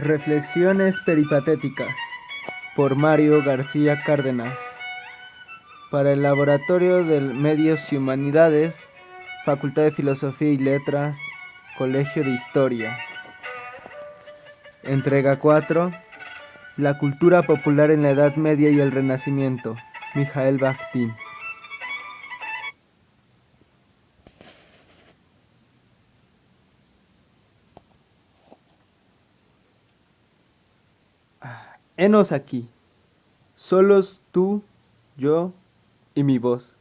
Reflexiones peripatéticas por Mario García Cárdenas para el Laboratorio de Medios y Humanidades, Facultad de Filosofía y Letras, Colegio de Historia. Entrega 4. La cultura popular en la Edad Media y el Renacimiento. Mijael Bakhtin. Henos aquí, solos tú, yo y mi voz.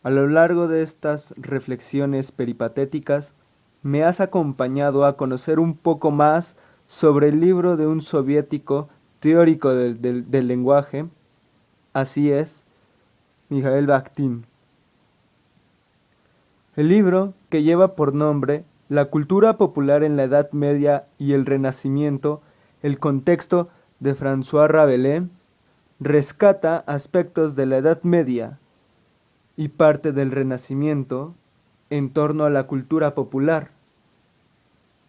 A lo largo de estas reflexiones peripatéticas, me has acompañado a conocer un poco más sobre el libro de un soviético teórico del lenguaje, así es, Mijael Bakhtin. El libro, que lleva por nombre La cultura popular en la Edad Media y el Renacimiento, el contexto de François Rabelais, rescata aspectos de la Edad Media y parte del Renacimiento en torno a la cultura popular,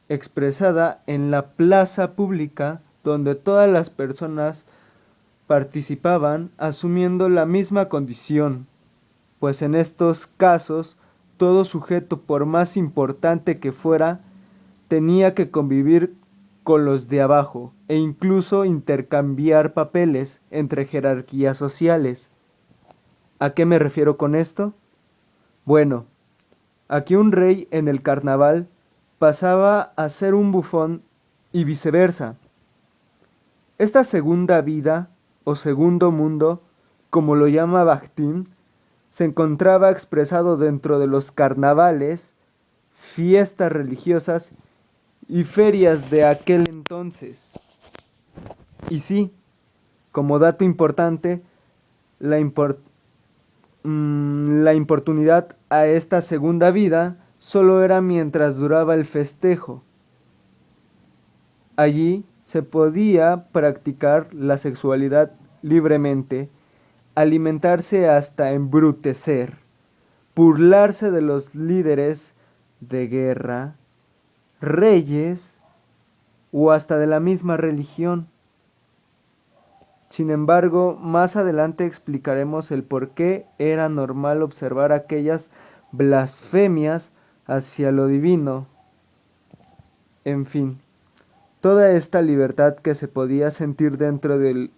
expresada en la plaza pública donde todas las personas participaban asumiendo la misma condición, pues en estos casos todo sujeto, por más importante que fuera, tenía que convivir con los de abajo e incluso intercambiar papeles entre jerarquías sociales. ¿A qué me refiero con esto? Bueno, aquí un rey en el carnaval pasaba a ser un bufón y viceversa. Esta segunda vida o segundo mundo, como lo llama Bakhtin, se encontraba expresado dentro de los carnavales, fiestas religiosas y ferias de aquel entonces. Y sí, como dato importante, la importunidad a esta segunda vida solo era mientras duraba el festejo. Allí se podía practicar la sexualidad libremente, alimentarse hasta embrutecer, burlarse de los líderes de guerra, reyes o hasta de la misma religión. Sin embargo, más adelante explicaremos el por qué era normal observar aquellas blasfemias hacia lo divino. En fin, toda esta libertad que se podía sentir dentro de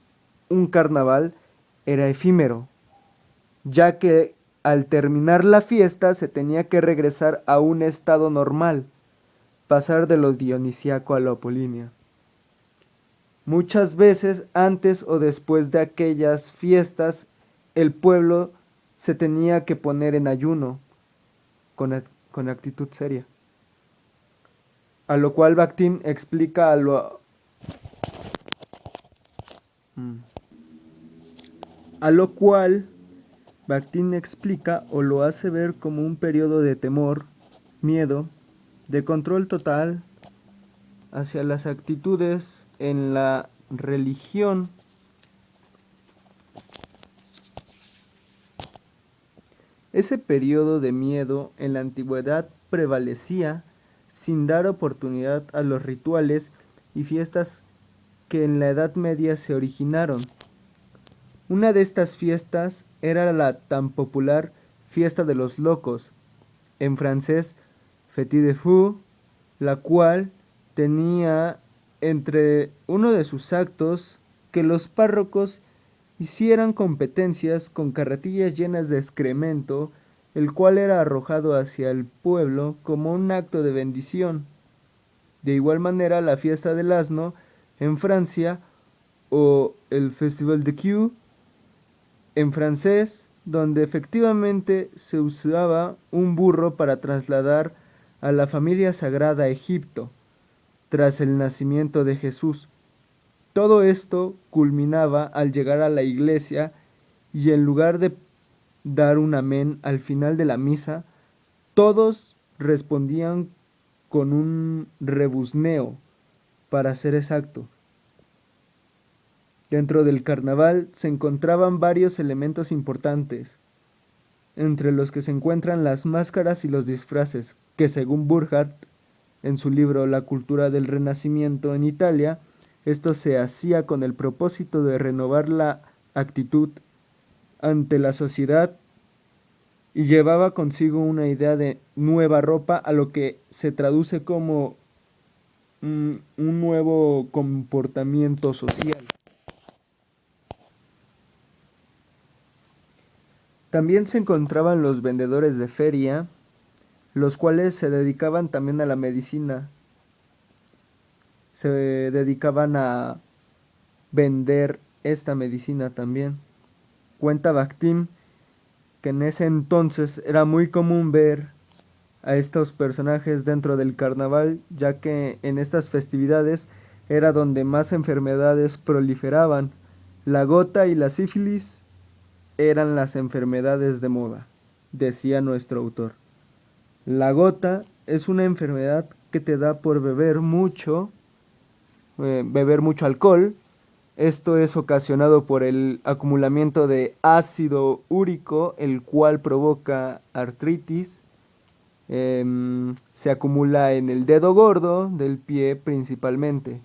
un carnaval era efímero, ya que al terminar la fiesta se tenía que regresar a un estado normal, pasar de lo dionisíaco a lo apolíneo. Muchas veces antes o después de aquellas fiestas el pueblo se tenía que poner en ayuno con actitud seria. A lo cual Bakhtin explica o lo hace ver como un periodo de temor, miedo, de control total hacia las actitudes en la religión. Ese periodo de miedo en la antigüedad prevalecía sin dar oportunidad a los rituales y fiestas que en la Edad Media se originaron. Una de estas fiestas era la tan popular Fiesta de los Locos, en francés Fête des Fous, la cual tenía entre uno de sus actos que los párrocos hicieran competencias con carretillas llenas de excremento, el cual era arrojado hacia el pueblo como un acto de bendición. De igual manera, la fiesta del asno en Francia, o el Festival de Q en francés, donde efectivamente se usaba un burro para trasladar a la familia sagrada a Egipto, tras el nacimiento de Jesús. Todo esto culminaba al llegar a la iglesia y en lugar de dar un amén al final de la misa, todos respondían con un rebuzneo, para ser exacto. Dentro del carnaval se encontraban varios elementos importantes, entre los que se encuentran las máscaras y los disfraces, que según Burkhardt en su libro La cultura del Renacimiento en Italia, esto se hacía con el propósito de renovar la actitud ante la sociedad y llevaba consigo una idea de nueva ropa, a lo que se traduce como un nuevo comportamiento social. También se encontraban los vendedores de feria, los cuales se dedicaban también a la medicina. Se dedicaban a vender esta medicina también. Cuenta Bakhtin que en ese entonces era muy común ver a estos personajes dentro del carnaval, ya que en estas festividades era donde más enfermedades proliferaban. La gota y la sífilis eran las enfermedades de moda, decía nuestro autor. La gota es una enfermedad que te da por beber mucho alcohol. Esto es ocasionado por el acumulamiento de ácido úrico, el cual provoca artritis. Se acumula en el dedo gordo del pie principalmente.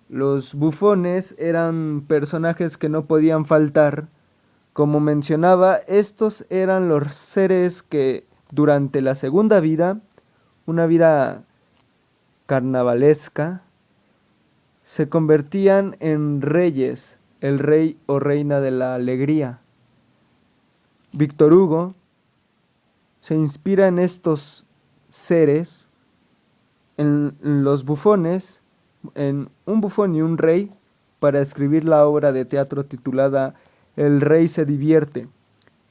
Los bufones eran personajes que no podían faltar. Como mencionaba, estos eran los seres que durante la segunda vida, una vida carnavalesca, se convertían en reyes, el rey o reina de la alegría. Víctor Hugo se inspira en estos seres, en los bufones, en un bufón y un rey, para escribir la obra de teatro titulada El rey se divierte.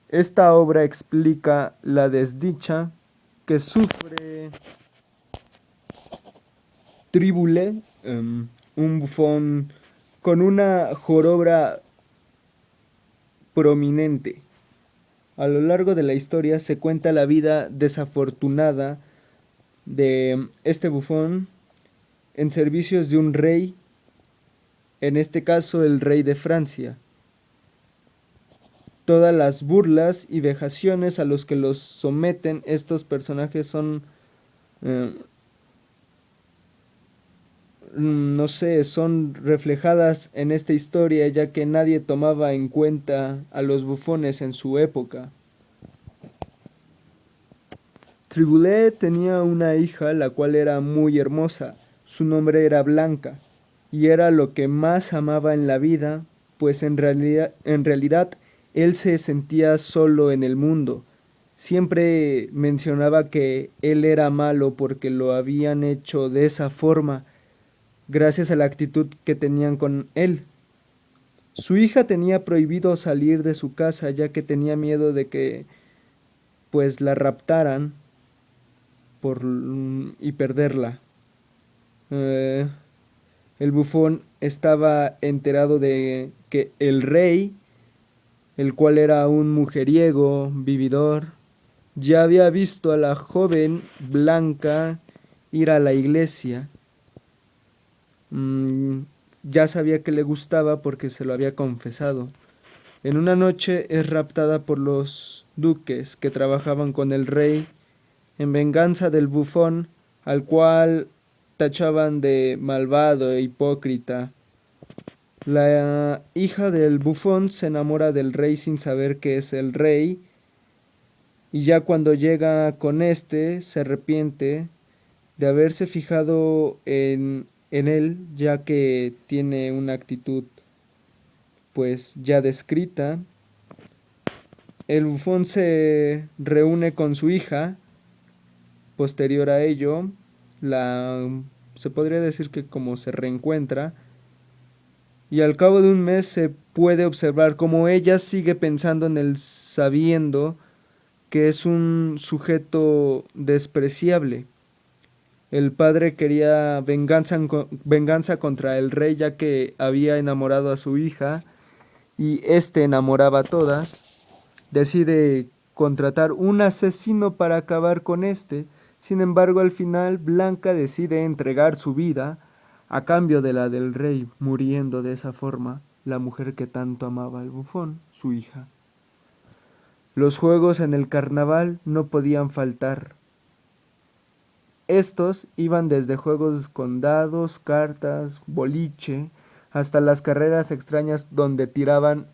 Esta obra explica la desdicha que sufre Triboulet, un bufón con una joroba prominente. A lo largo de la historia se cuenta la vida desafortunada de este bufón en servicios de un rey, en este caso el rey de Francia. Todas las burlas y vejaciones a los que los someten estos personajes son, no sé, son reflejadas en esta historia, ya que nadie tomaba en cuenta a los bufones en su época. Triboulet tenía una hija la cual era muy hermosa, su nombre era Blanca, y era lo que más amaba en la vida, pues en realidad él se sentía solo en el mundo. Siempre mencionaba que él era malo porque lo habían hecho de esa forma, gracias a la actitud que tenían con él. Su hija tenía prohibido salir de su casa ya que tenía miedo de que pues la raptaran y perderla. El bufón estaba enterado de que el rey, el cual era un mujeriego, vividor, ya había visto a la joven Blanca ir a la iglesia. Ya sabía que le gustaba porque se lo había confesado. En una noche es raptada por los duques que trabajaban con el rey en venganza del bufón, al cual tachaban de malvado e hipócrita. La hija del bufón se enamora del rey sin saber que es el rey, y ya cuando llega con este se arrepiente de haberse fijado en él, ya que tiene una actitud pues ya descrita. El bufón se reúne con su hija. Posterior a ello, se podría decir que como se reencuentra, y al cabo de un mes se puede observar cómo ella sigue pensando en él, sabiendo que es un sujeto despreciable. El padre quería venganza contra el rey, ya que había enamorado a su hija y éste enamoraba a todas. Decide contratar un asesino para acabar con este. Sin embargo, al final Blanca decide entregar su vida a cambio de la del rey, muriendo de esa forma la mujer que tanto amaba al bufón, su hija. Los juegos en el carnaval no podían faltar. Estos iban desde juegos con dados, cartas, boliche, hasta las carreras extrañas donde tiraban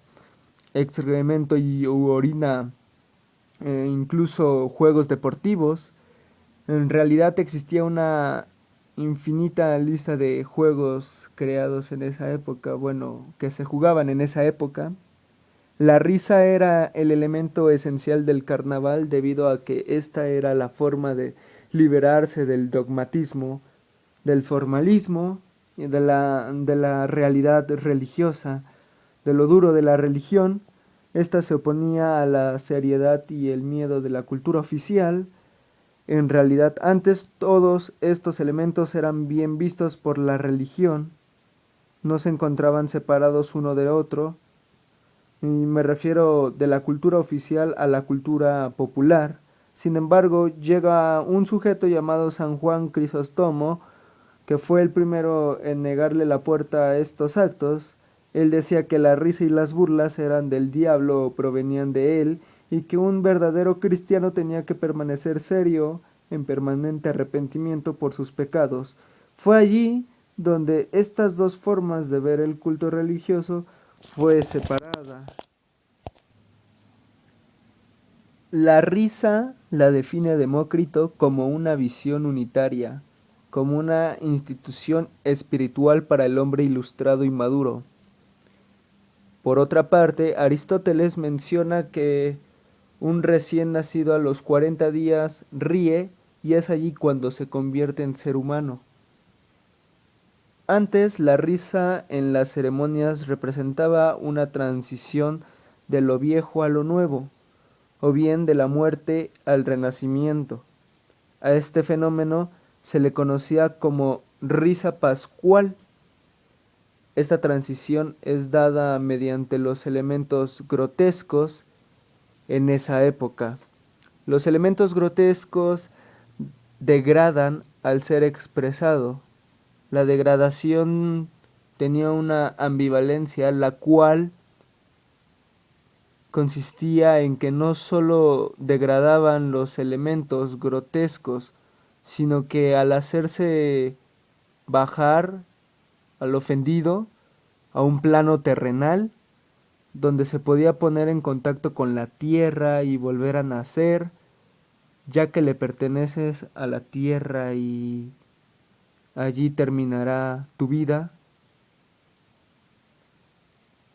excremento y orina, incluso juegos deportivos. En realidad existía una infinita lista de juegos creados en esa época, bueno, que se jugaban en esa época. La risa era el elemento esencial del carnaval debido a que esta era la forma de liberarse del dogmatismo, del formalismo y de la realidad religiosa, de lo duro de la religión. Esta se oponía a la seriedad y el miedo de la cultura oficial. En realidad, antes todos estos elementos eran bien vistos por la religión, no se encontraban separados uno de otro, y me refiero de la cultura oficial a la cultura popular. Sin embargo, llega un sujeto llamado San Juan Crisóstomo, que fue el primero en negarle la puerta a estos actos. Él decía que la risa y las burlas eran del diablo o provenían de él, y que un verdadero cristiano tenía que permanecer serio, en permanente arrepentimiento por sus pecados. Fue allí donde estas dos formas de ver el culto religioso fue separada. La risa la define Demócrito como una visión unitaria, como una institución espiritual para el hombre ilustrado y maduro. Por otra parte, Aristóteles menciona que un recién nacido a los 40 días ríe y es allí cuando se convierte en ser humano. Antes, la risa en las ceremonias representaba una transición de lo viejo a lo nuevo, o bien de la muerte al renacimiento. A este fenómeno se le conocía como risa pascual. Esta transición es dada mediante los elementos grotescos en esa época. Los elementos grotescos degradan al ser expresado. La degradación tenía una ambivalencia, la cual consistía en que no sólo degradaban los elementos grotescos, sino que al hacerse bajar al ofendido a un plano terrenal, donde se podía poner en contacto con la tierra y volver a nacer, ya que le perteneces a la tierra y allí terminará tu vida,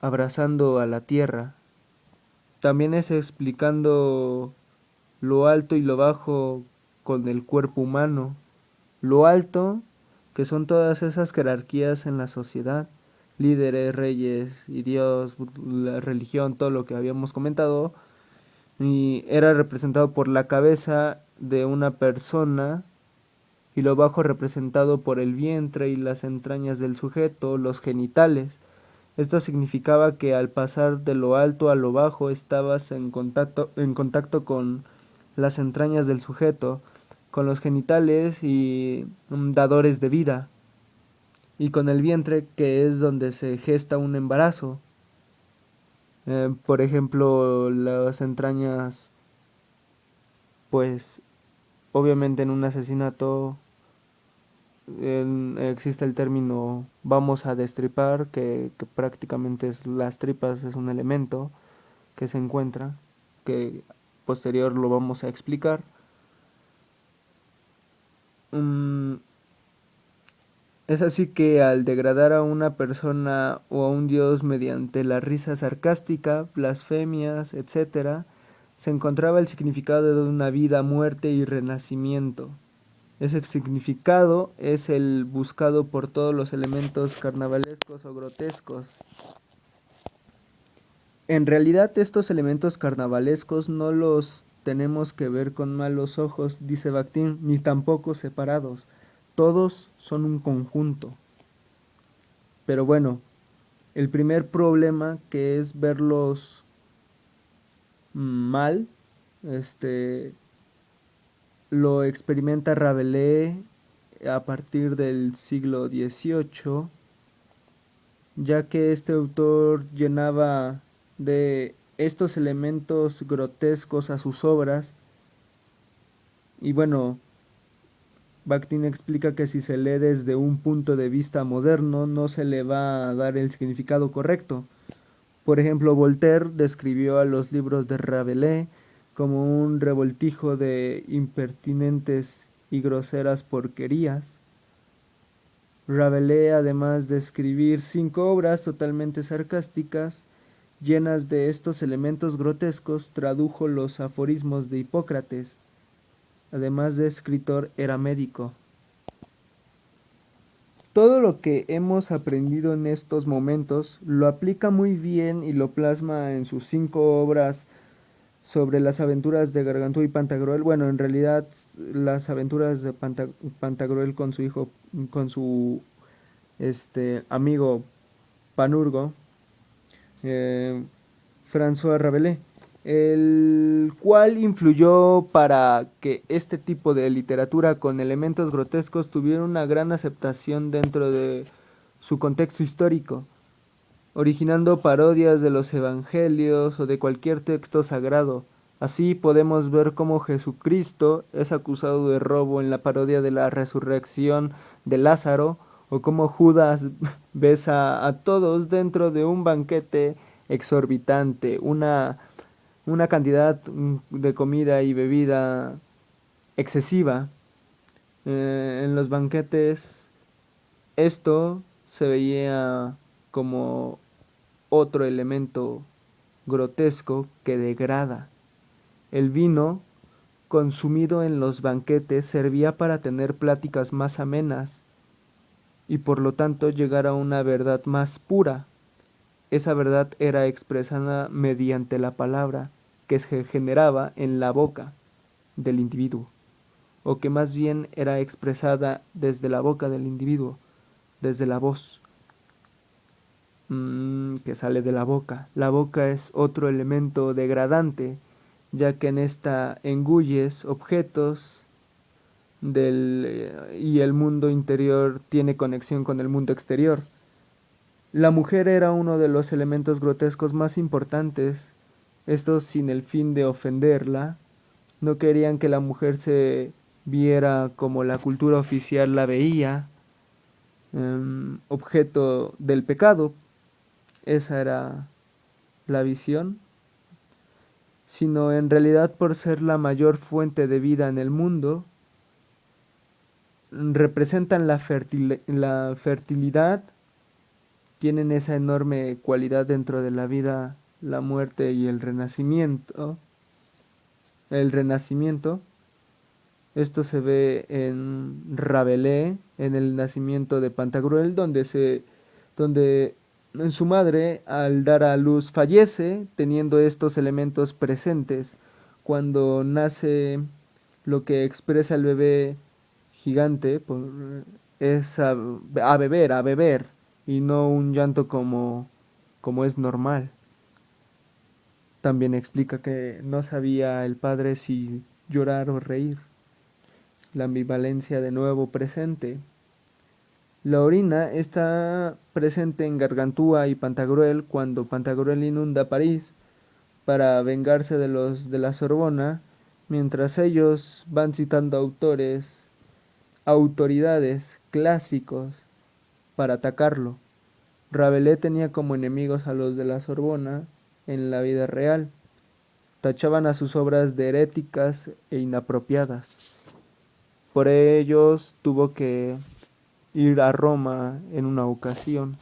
abrazando a la tierra. También es explicando lo alto y lo bajo con el cuerpo humano. Lo alto, que son todas esas jerarquías en la sociedad, líderes, reyes y Dios, la religión, todo lo que habíamos comentado, y era representado por la cabeza de una persona, y lo bajo representado por el vientre y las entrañas del sujeto, los genitales. Esto significaba que al pasar de lo alto a lo bajo estabas en contacto con las entrañas del sujeto, con los genitales y dadores de vida, y con el vientre, que es donde se gesta un embarazo. Por ejemplo, las entrañas, pues obviamente en un asesinato existe el término vamos a destripar, que prácticamente es las tripas, es un elemento que se encuentra, que posterior lo vamos a explicar. Es así que al degradar a una persona o a un dios mediante la risa sarcástica, blasfemias, etc., se encontraba el significado de una vida, muerte y renacimiento. Ese significado es el buscado por todos los elementos carnavalescos o grotescos. En realidad estos elementos carnavalescos no los tenemos que ver con malos ojos, dice Bakhtin, ni tampoco separados. Todos son un conjunto. Pero bueno, el primer problema, que es verlos mal, lo experimenta Rabelais a partir del siglo XVIII, ya que este autor llenaba de estos elementos grotescos a sus obras. Y bueno, Bakhtin explica que si se lee desde un punto de vista moderno no se le va a dar el significado correcto. Por ejemplo, Voltaire describió a los libros de Rabelais como un revoltijo de impertinentes y groseras porquerías. Rabelais, además de escribir 5 obras totalmente sarcásticas, llenas de estos elementos grotescos, tradujo los aforismos de Hipócrates. Además de escritor, era médico. Todo lo que hemos aprendido en estos momentos lo aplica muy bien y lo plasma en sus 5 obras sobre las aventuras de Gargantúa y Pantagruel. Bueno, en realidad las aventuras de Pantagruel con su hijo, con su amigo Panurgo, eh, François Rabelais, el cual influyó para que este tipo de literatura con elementos grotescos tuviera una gran aceptación dentro de su contexto histórico, originando parodias de los evangelios o de cualquier texto sagrado. Así podemos ver cómo Jesucristo es acusado de robo en la parodia de la resurrección de Lázaro, o cómo Judas besa a todos dentro de un banquete exorbitante, una cantidad de comida y bebida excesiva. En los banquetes esto se veía como otro elemento grotesco que degrada. El vino consumido en los banquetes servía para tener pláticas más amenas y por lo tanto llegar a una verdad más pura. Esa verdad era expresada mediante la palabra que se generaba en la boca del individuo, o que más bien era expresada desde la boca del individuo, desde la voz que sale de la boca. La boca es otro elemento degradante, ya que en esta engulles objetos y el mundo interior tiene conexión con el mundo exterior. La mujer era uno de los elementos grotescos más importantes, esto sin el fin de ofenderla. No querían que la mujer se viera como la cultura oficial la veía, objeto del pecado. Esa era la visión, sino en realidad por ser la mayor fuente de vida en el mundo, representan la fertilidad, tienen esa enorme cualidad dentro de la vida, la muerte y el renacimiento. El renacimiento, esto se ve en Rabelais, en el nacimiento de Pantagruel, donde en su madre, al dar a luz, fallece, teniendo estos elementos presentes. Cuando nace, lo que expresa el bebé gigante es a beber, y no un llanto como es normal. También explica que no sabía el padre si llorar o reír. La ambivalencia de nuevo presente. La orina está presente en Gargantúa y Pantagruel cuando Pantagruel inunda París para vengarse de los de la Sorbona, mientras ellos van citando autoridades clásicos para atacarlo. Rabelais tenía como enemigos a los de la Sorbona en la vida real. Tachaban a sus obras de heréticas e inapropiadas. Por ellos tuvo que ir a Roma en una ocasión.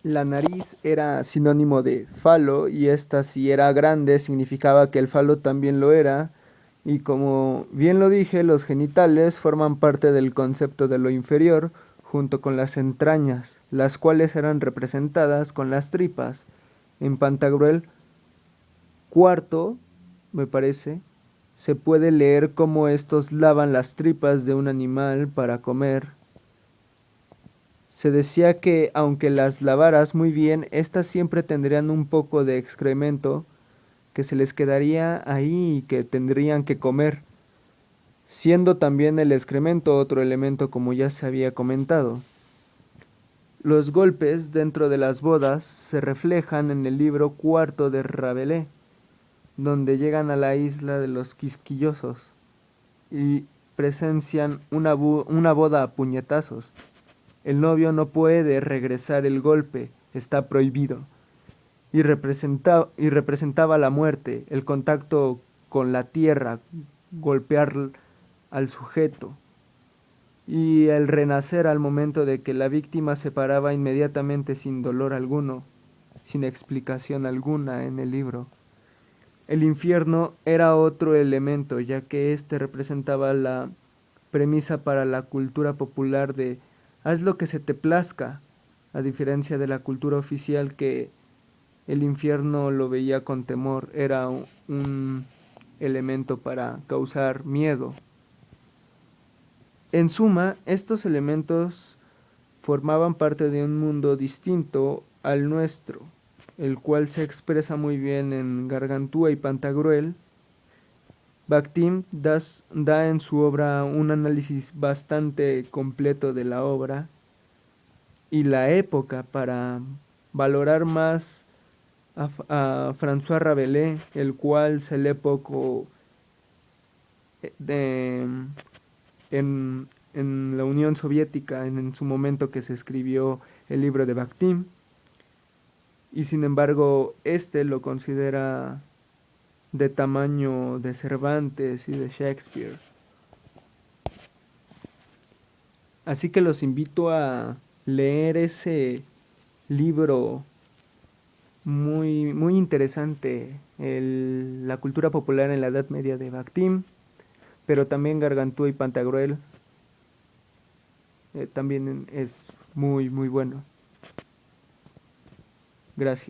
La nariz era sinónimo de falo, y esta, si era grande, significaba que el falo también lo era, y como bien lo dije, los genitales forman parte del concepto de lo inferior, junto con las entrañas, las cuales eran representadas con las tripas. En Pantagruel cuarto, me parece, se puede leer cómo estos lavan las tripas de un animal para comer. Se decía que aunque las lavaras muy bien, éstas siempre tendrían un poco de excremento que se les quedaría ahí y que tendrían que comer, siendo también el excremento otro elemento como ya se había comentado. Los golpes dentro de las bodas se reflejan en el libro cuarto de Rabelais, donde llegan a la isla de los Quisquillosos y presencian una boda a puñetazos. El novio no puede regresar el golpe, está prohibido, y representaba la muerte, el contacto con la tierra, golpear al sujeto, y el renacer al momento de que la víctima se paraba inmediatamente sin dolor alguno, sin explicación alguna en el libro. El infierno era otro elemento, ya que éste representaba la premisa para la cultura popular de haz lo que se te plazca, a diferencia de la cultura oficial que el infierno lo veía con temor, era un elemento para causar miedo. En suma, estos elementos formaban parte de un mundo distinto al nuestro, el cual se expresa muy bien en Gargantúa y Pantagruel. Bakhtin da en su obra un análisis bastante completo de la obra y la época para valorar más a François Rabelais, el cual se lee poco de, en la Unión Soviética en su momento que se escribió el libro de Bakhtin, y sin embargo este lo considera de tamaño de Cervantes y de Shakespeare. Así que los invito a leer ese libro muy interesante, la cultura popular en la Edad Media de Bakhtin, pero también Gargantúa y Pantagruel también es muy bueno. Gracias.